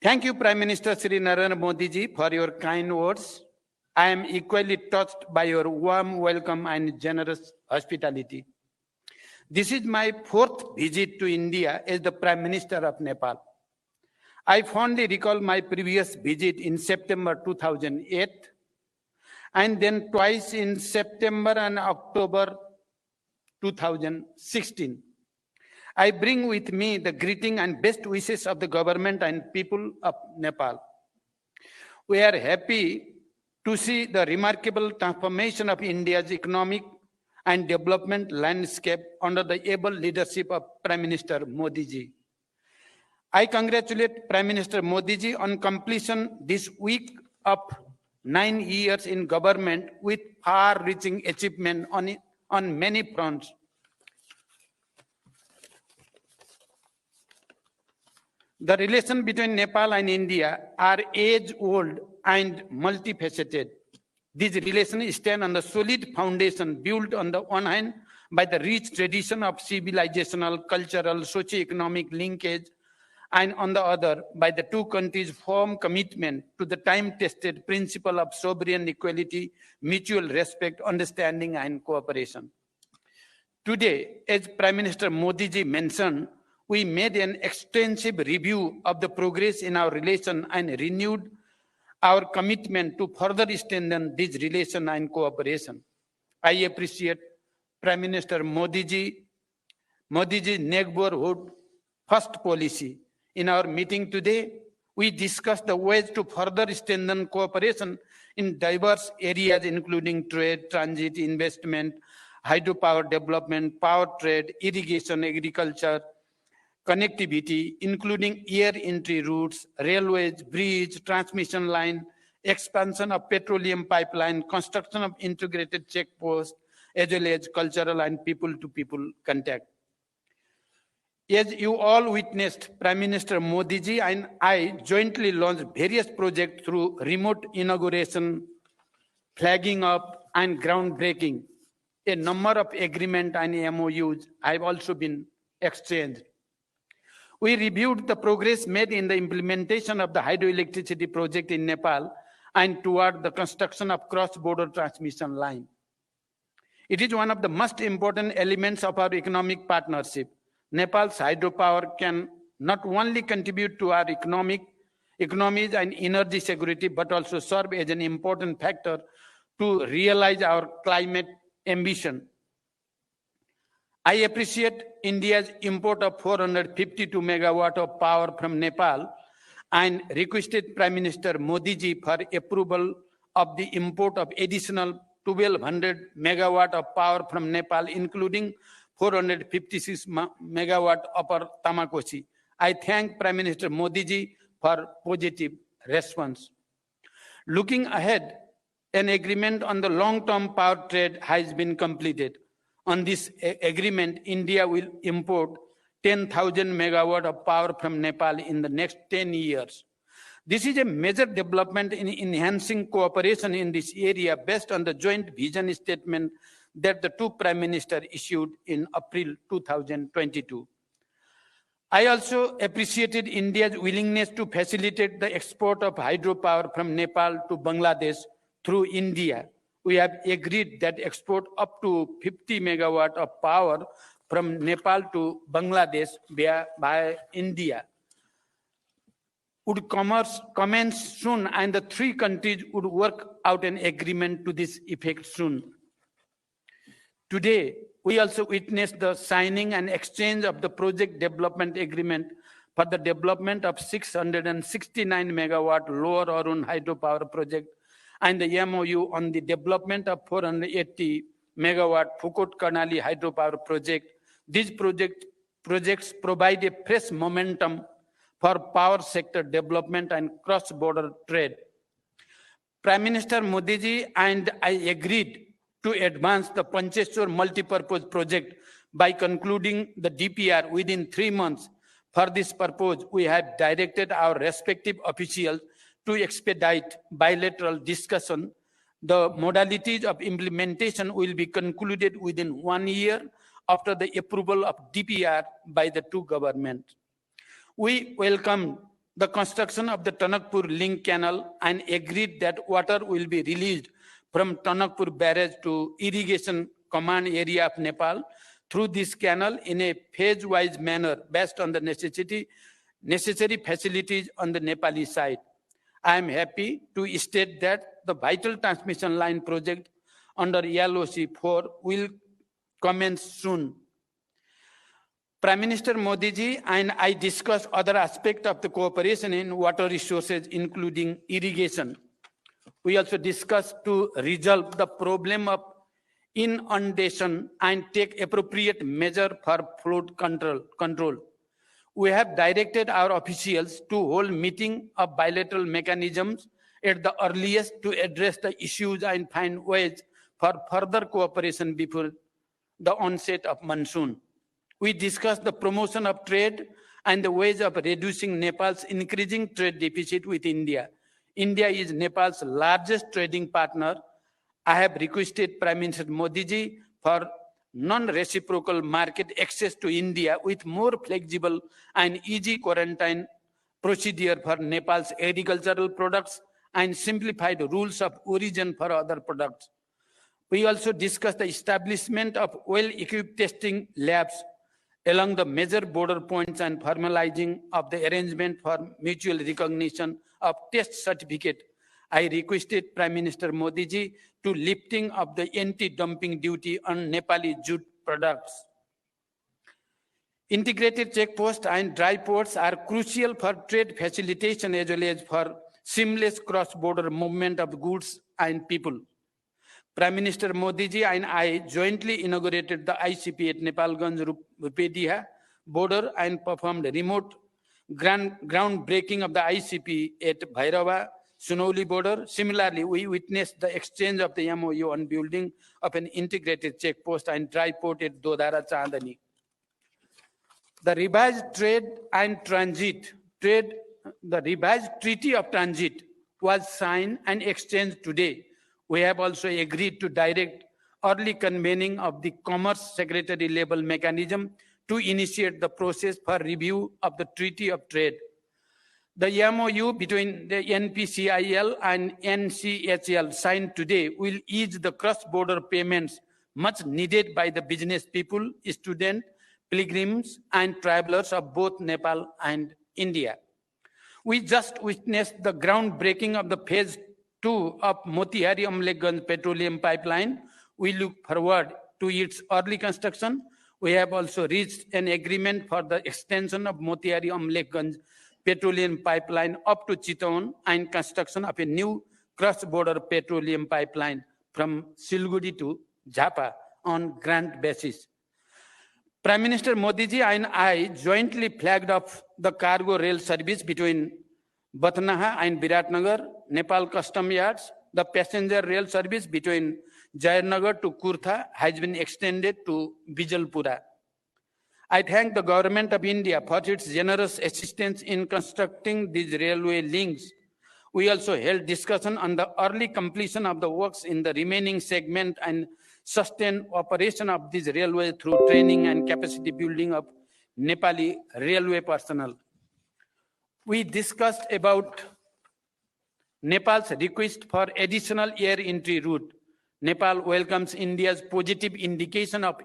Thank you, Prime Minister Shri Narendra Modi ji, for your kind words. I am equally touched by your warm welcome and generous hospitality. This is my fourth visit to India as the Prime Minister of Nepal. I fondly recall my previous visit in September 2008 and then twice in September and October 2016. I bring with me the greeting and best wishes of the government and people of Nepal. We are happy to see the remarkable transformation of India's economic and development landscape under the able leadership of Prime Minister Modi ji. I congratulate Prime Minister Modi ji on completion this week of 9 years in government with far-reaching achievement on many fronts. The relation between Nepal and India are age-old and multifaceted. These relations stand on the solid foundation built on the one hand by the rich tradition of civilizational, cultural, socio-economic linkage, and on the other by the two countries' firm commitment to the time-tested principle of sovereign equality, mutual respect, understanding, and cooperation. Today, as Prime Minister Modi ji mentioned, we made an extensive review of the progress in our relation and renewed our commitment to further strengthen this relation and cooperation. I appreciate Prime Minister Modi ji's neighborhood first policy. In our meeting today, we discussed the ways to further strengthen cooperation in diverse areas, including trade, transit, investment, hydropower development, power trade, irrigation, agriculture, connectivity, including air entry routes, railways, bridge, transmission line, expansion of petroleum pipeline, construction of integrated checkposts, as well as cultural and people-to-people contact. As you all witnessed, Prime Minister Modi ji and I jointly launched various projects through remote inauguration, flagging up, and groundbreaking. A number of agreements and MOUs have also been exchanged. We reviewed the progress made in the implementation of the hydroelectricity project in Nepal and toward the construction of cross-border transmission line. It is one of the most important elements of our economic partnership. Nepal's hydropower can not only contribute to our economies and energy security, but also serve as an important factor to realize our climate ambition. I appreciate India's import of 452 megawatt of power from Nepal and requested Prime Minister Modi ji for approval of the import of additional 1200 megawatt of power from Nepal, including 456 megawatt upper Tamakosi. I thank Prime Minister Modi ji for positive response. Looking ahead, an agreement on the long-term power trade has been completed. On this agreement, India will import 10,000 megawatt of power from Nepal in the next 10 years. This is a major development in enhancing cooperation in this area based on the joint vision statement that the two Prime Ministers issued in April 2022. I also appreciated India's willingness to facilitate the export of hydropower from Nepal to Bangladesh through India. We have agreed that export up to 50 megawatt of power from Nepal to Bangladesh by India would commence soon, and the three countries would work out an agreement to this effect soon. Today, we also witnessed the signing and exchange of the project development agreement for the development of 669 megawatt Lower Arun hydropower project and the MOU on the development of 480 megawatt Phukot Karnali hydropower project. These projects provide a fresh momentum for power sector development and cross-border trade. Prime Minister Modi ji and I agreed to advance the Pancheshwar multipurpose project by concluding the DPR within 3 months. For this purpose, we have directed our respective officials to expedite bilateral discussion. The modalities of implementation will be concluded within 1 year after the approval of DPR by the two governments. We welcome the construction of the Tanakpur link canal and agreed that water will be released from Tanakpur barrage to irrigation command area of Nepal through this canal in a phase-wise manner based on the necessary facilities on the Nepali side. I am happy to state that the vital transmission line project under LOC 4 will commence soon. Prime Minister Modi ji and I discussed other aspects of the cooperation in water resources, including irrigation. We also discussed to resolve the problem of inundation and take appropriate measure for flood control. We have directed our officials to hold meeting of bilateral mechanisms at the earliest to address the issues and find ways for further cooperation before the onset of monsoon. We discussed the promotion of trade and the ways of reducing Nepal's increasing trade deficit with India. India is Nepal's largest trading partner. I have requested Prime Minister Modi ji for non-reciprocal market access to India with more flexible and easy quarantine procedure for Nepal's agricultural products and simplified rules of origin for other products. We also discussed the establishment of well-equipped testing labs along the major border points and formalizing of the arrangement for mutual recognition of test certificate. I requested Prime Minister Modi ji to lifting of the anti-dumping duty on Nepali jute products. Integrated checkposts and dry ports are crucial for trade facilitation as well as for seamless cross-border movement of goods and people. Prime Minister Modi ji and I jointly inaugurated the ICP at Nepalganj Rupediha border and performed remote groundbreaking of the ICP at Bhairava Sunauli border. Similarly, we witnessed the exchange of the MOU on building of an integrated checkpost and dry port at Dodara Chandani. The revised Treaty of Transit was signed and exchanged today. We have also agreed to direct early convening of the Commerce Secretary level mechanism to initiate the process for review of the Treaty of Trade. The MOU between the NPCIL and NCHL signed today will ease the cross-border payments much needed by the business people, students, pilgrims, and travelers of both Nepal and India. We just witnessed the groundbreaking of the phase 2 of Motihari Amlekhganj petroleum pipeline. We look forward to its early construction. We have also reached an agreement for the extension of Motihari Amlekhganj petroleum pipeline up to Chittaun and construction of a new cross-border petroleum pipeline from Siliguri to Jhapa on grant basis. Prime Minister Modi ji and I jointly flagged off the cargo rail service between Batnaha and Viratnagar, Nepal Custom Yards. The passenger rail service between Jayanagar to Kurtha has been extended to Bijalpura. I thank the Government of India for its generous assistance in constructing these railway links. We also held discussion on the early completion of the works in the remaining segment and sustained operation of these railways through training and capacity building of Nepali railway personnel. We discussed about Nepal's request for additional air entry route. Nepal welcomes India's positive indication of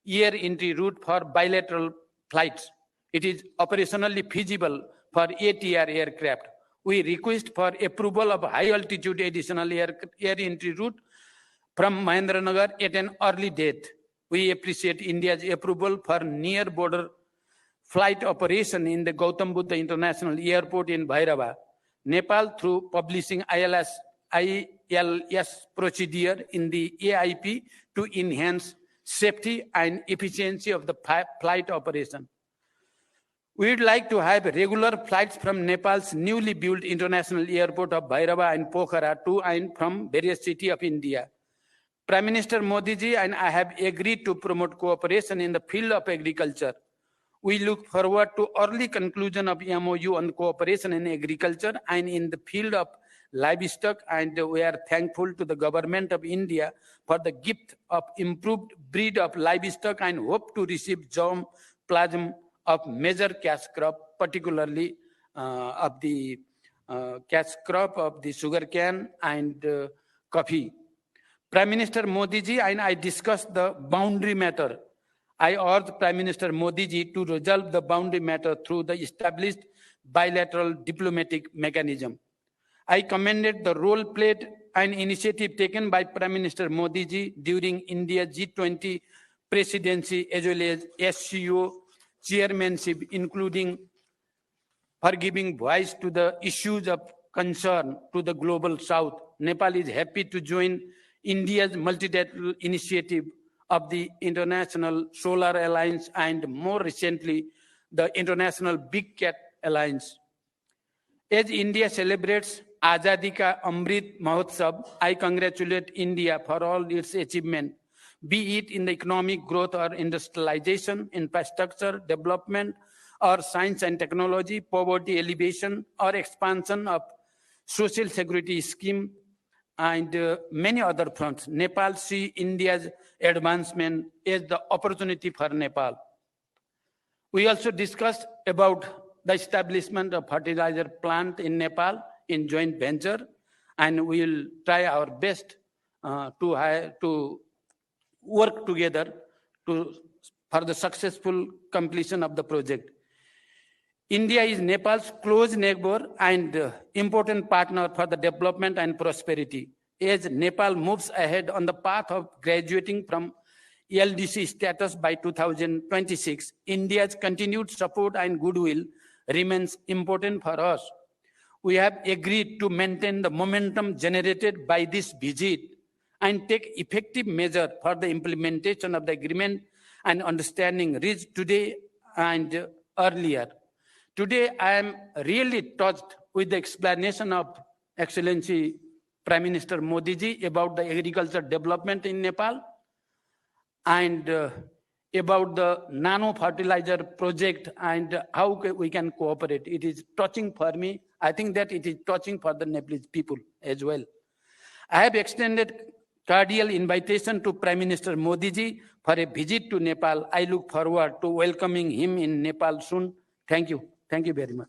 air entry route for bilateral flights. It is operationally feasible for ATR aircraft. We request for approval of high-altitude additional air entry route from Mahendranagar at an early date. We appreciate India's approval for near-border flight operation in the Gautam Buddha International Airport in Bhairava. Nepal, through publishing ILS procedure in the AIP to enhance safety and efficiency of the flight operation. We would like to have regular flights from Nepal's newly built international airport of Bhairava and Pokhara to and from various cities of India. Prime Minister Modi ji and I have agreed to promote cooperation in the field of agriculture. We look forward to early conclusion of MOU on cooperation in agriculture and in the field of livestock, and we are thankful to the Government of India for the gift of improved breed of livestock and hope to receive germ plasm of major cash crop, particularly of the cash crop of the sugarcane and coffee. Prime Minister Modi ji and I discussed the boundary matter. I urged Prime Minister Modi ji to resolve the boundary matter through the established bilateral diplomatic mechanism. I commended the role played and initiative taken by Prime Minister Modi ji during India's G20 presidency as well as SCO chairmanship, including for giving voice to the issues of concern to the global south. Nepal is happy to join India's multilateral initiative of the International Solar Alliance and more recently, the International Big Cat Alliance. As India celebrates Azadi Ka Amrit Mahotsav, I congratulate India for all its achievement, be it in the economic growth or industrialization, infrastructure development, or science and technology, poverty alleviation, or expansion of social security scheme, and many other fronts. Nepal sees India's advancement as the opportunity for Nepal. We also discussed about the establishment of fertilizer plant in Nepal in joint venture, and we will try our best to work together for the successful completion of the project. India is Nepal's close neighbor and important partner for the development and prosperity. As Nepal moves ahead on the path of graduating from LDC status by 2026, India's continued support and goodwill remains important for us. We have agreed to maintain the momentum generated by this visit and take effective measures for the implementation of the agreement and understanding reached today and earlier. Today, I am really touched with the explanation of Excellency Prime Minister Modi ji about the agriculture development in Nepal and about the nano fertilizer project and how we can cooperate. It is touching for me. I think that it is touching for the Nepalese people as well. I have extended cordial invitation to Prime Minister Modi ji for a visit to Nepal. I look forward to welcoming him in Nepal soon. Thank you. Thank you very much.